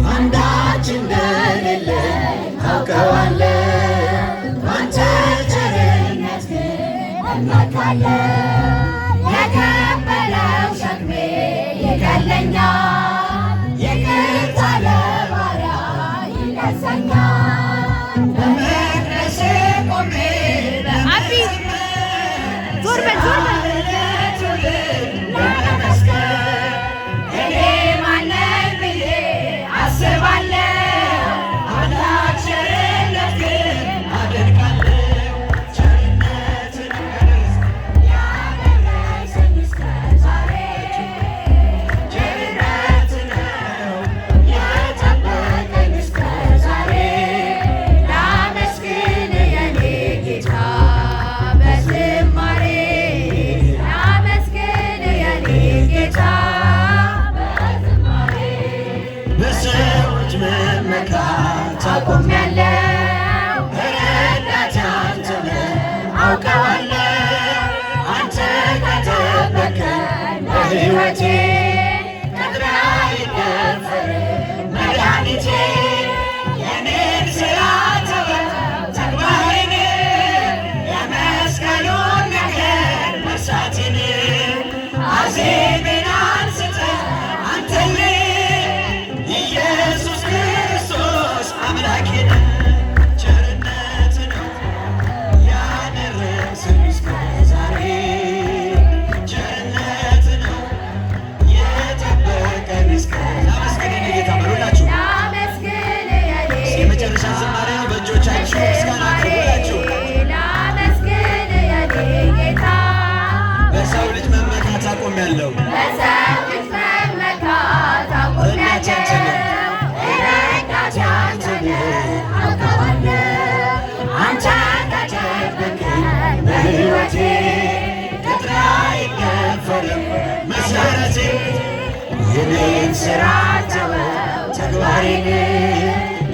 አንዳች እንደሌለ አውቀዋለሁ። ባንተ ቸርነት ግን እመካለሁ። የከበደው ሸክሜ ይቀለኛል። ይቅርታ ለባሪያ ይነሳኛል። በመቅደስ ቆሜ ዞር በል በሰዎች መመካት አቆሜያለሁ። ረዳቴ አንተ ነህ አውቀዋለሁ። አንተ ከጠበቅከኝ በሕይወቴ ቅጥሬ አይደፈርም መድኃኒቴ። የኔን ሥራ ተወው ተግባሬን፣ የመስቀሉን ነገር መርሳቴን። አዜሜን አንስተህ አንተን ኢየሱስ ክርስቶስ አምላኬ ነህ። ቸርነት ነው ያደረሰኝ እስከ ዛሬ። ቸርነት ነው የጠበቀኝ እስከ ላመስግን ጌታ በሉላችሁ። የመጨረሻ ዝማሬ በእጆቻችሁ ምስጋና አቅርቡላችሁ። በሰው ልጅ መመካት አቆሜያለሁ። በሕይወቴ ቅጥሬ አይደፈርም መሠረቴ። የኔን ሥራ ተወው ተግባሬን፣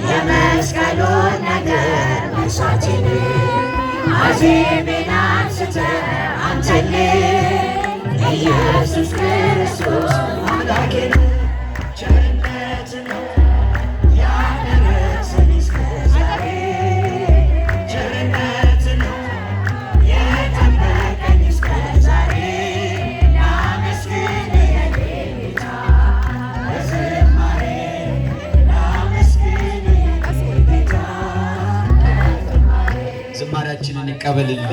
የመስቀሉን ነገር መርሳቴን። አዜሜን አንስተህ አንተን ኢየሱስ ክርስቶስ አምላኬ ነህ። ቸርነት ነው ያደረሰኝ እስከ ዛሬ። ቸርነት ነው የጠበቀኝ እስከ ዛሬ። ላመስግን የኔ ጌታ በዝማሬ፣ ላመስግን የኔ ጌታ። ዝማሬያችንን ይቀበልልን።